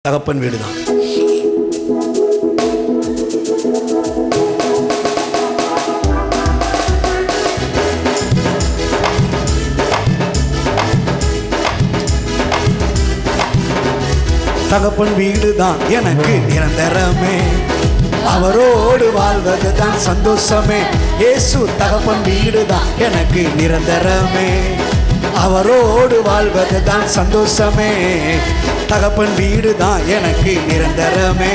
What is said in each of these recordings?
தகப்பன் வீடு தான். தகப்பன் வீடு தான் எனக்கு நிரந்தரமே, அவரோடு வாழ்வது தான் சந்தோஷமே. இயேசு தகப்பன் வீடு தான் எனக்கு நிரந்தரமே, அவரோடு வாழ்வது தான் சந்தோஷமே. தகப்பன் வீடு தான் எனக்கு நிரந்தரமே,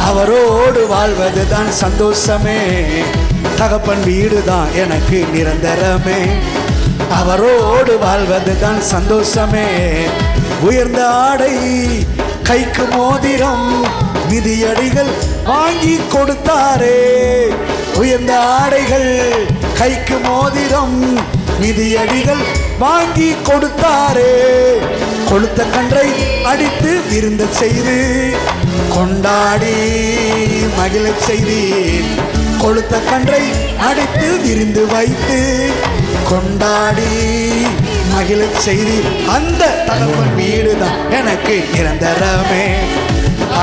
அவரோடு வாழ்வது தான் சந்தோஷமே. தகப்பன் வீடு தான் எனக்கு நிரந்தரமே, அவரோடு வாழ்வது தான் சந்தோஷமே. உயர்ந்த ஆடை கைக்கு மோதிரம் மிதியடிகள் வாங்கி கொடுத்தாரே, உயர்ந்த ஆடைகள் கைக்கு மோதிரம் மிதியடிகள் வாங்கி கொடுத்தாரே. கொளுத்த கன்றை அடித்து விருந்த செய்து கொண்டாடி மகிழ செய்தீர். கொளுத்த கன்றை அடித்து விருந்து வைத்து கொண்டாடி மகிழ செய்தீர். அந்த தகப்பன் வீடு தான் எனக்கு நிரந்தரமே,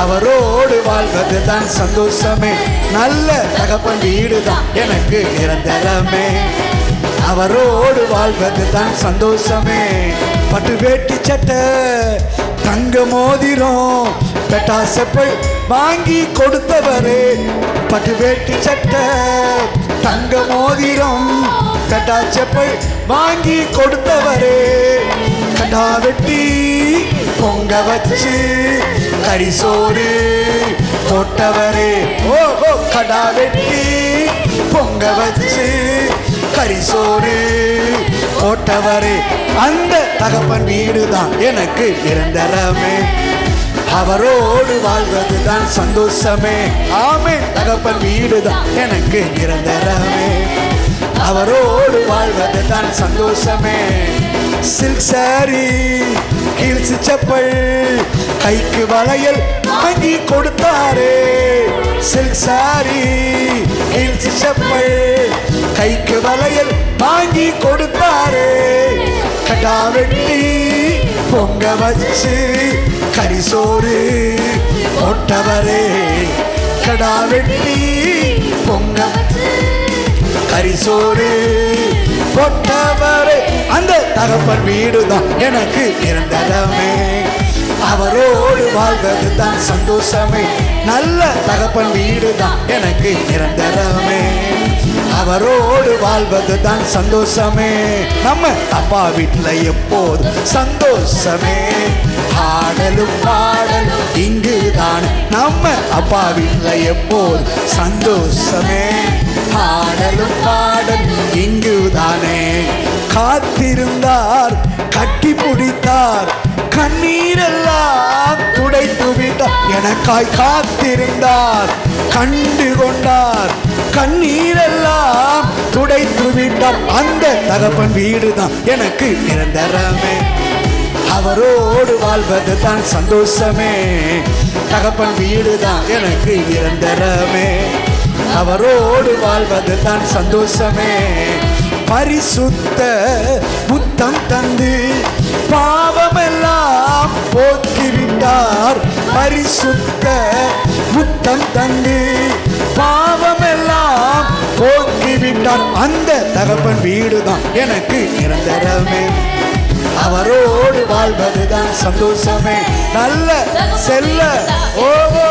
அவரோடு வாழ்வது தான் சந்தோஷமே. நல்ல தகப்பன் வீடு தான் எனக்கு நிரந்தரமே, அவரோடு வாழ்வது தான் சந்தோஷமே. பட்டு வேட்டி சட்டை தங்க மோதிரம் பெட்டா செப்பல் வாங்கி கொடுத்தவரே. பட்டு வேட்டி சட்டை தங்க மோதிரம் பெட்டா செப்பல் வாங்கி கொடுத்தவரே. கடா வெட்டி பொங்க வச்சு கரிசோறு போட்டவரே. ஓ கடா வெட்டி பொங்க வச்சு கரிசோறு போட்டவரே. அந்த தகப்பன் வீடு தான் எனக்கு நிரந்தரமே, அவரோடு வாழ்வது தான் சந்தோஷமே. ஆமே, தகப்பன் வீடு தான் எனக்கு நிரந்தரமே, அவரோடு வாழ்வது தான் சந்தோஷமே. சில்க் சாரி ஹீல்ஸ் செப்பல் கைக்கு வளையல் வாங்கி கொடுத்தாரே. சில்க் சாரி ஹீல்ஸ் செப்பல் கைக்கு வளையல் வாங்கி கொடுத்தாரே. கடா வெட்டி பொங்க வச்சு கரிசோறு போட்டவரே. கடா வெட்டி பொங்க கரிசோறு போட்டவரே. அந்த தகப்பன் வீடு தான் எனக்கு நிரந்தரமே, அவரோடு வாழ்வது தான் சந்தோஷமே. நல்ல தகப்பன் வீடு தான் எனக்கு நிரந்தரமே, அவரோடு வாழ்வது தான் சந்தோஷமே. நம்ம அப்பா வீட்டுல எப்போது சந்தோஷமே, ஆடலும் பாடலும் இங்குதான். நம்ம அப்பா வீட்டுல எப்போது சந்தோஷமே, ஆடலும் பாடலும் இங்குதானே. காத்திருந்தார் கட்டி பிடித்தார் கண்ணீரெல்லாம் துடைத்து விட்டார். எனக்காய் காத்திருந்தார் கண்டு கொண்டார் கண்ணீரெல்லாம் துடைத்து விட்டார். அந்த தகப்பன் வீடு தான் எனக்கு நிரந்தரமே, அவரோடு வாழ்வது தான் சந்தோஷமே. தகப்பன் வீடு தான் எனக்கு நிரந்தரமே, அவரோடு வாழ்வது தான் சந்தோஷமே. பரிசுத்த புத்தம் தந்து பாவமெல்லாம் போக்கிவிட்டார். பரிசுத்த புத்தம் தந்து பாவமெல்லாம் போக்கிவிட்டார். அந்த தகப்பன் வீடு தான் எனக்கு நிரந்தரமே, அவரோடு வாழ்வது தான் சந்தோஷமே. நல்ல செல்ல ஓவோ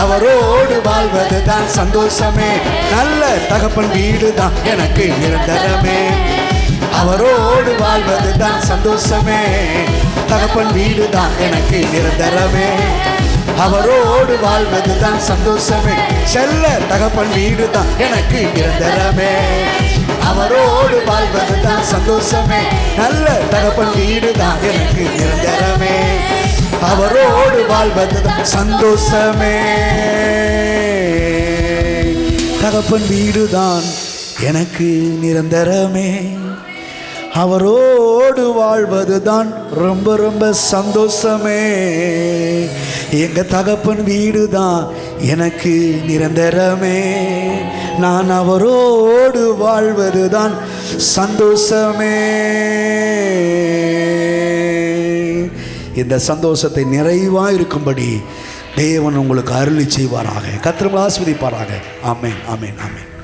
அவரோடு வாழ்வது தான் சந்தோஷமே. நல்ல தகப்பன் வீடு தான் எனக்கு நிரந்தரமே, அவரோடு வாழ்வது தான் சந்தோஷமே. தகப்பன் வீடு தான் எனக்கு நிரந்தரமே, அவரோடு வாழ்வது தான் சந்தோஷமே. செல்ல தகப்பன் வீடு தான் எனக்கு நிரந்தரமே, அவரோடு வாழ்வது தான் சந்தோஷமே. நல்ல தகப்பன் வீடு தான் எனக்கு நிரந்தரமே, அவரோடு வாழ்வது தான் சந்தோஷமே. தகப்பன் வீடு தான் எனக்கு நிரந்தரமே, அவரோடு வாழ்வது தான் ரொம்ப ரொம்ப சந்தோஷமே. எங்க தகப்பன் வீடு தான் எனக்கு நிரந்தரமே, நான் அவரோடு வாழ்வது தான் சந்தோஷமே. இந்த சந்தோஷத்தை நிறைவாக இருக்கும்படி தேவன் உங்களுக்கு அருளி செய்வாராக. கர்த்தர் உங்களை ஆசீர்வதிப்பாராக. ஆமென், ஆமென், ஆமென்.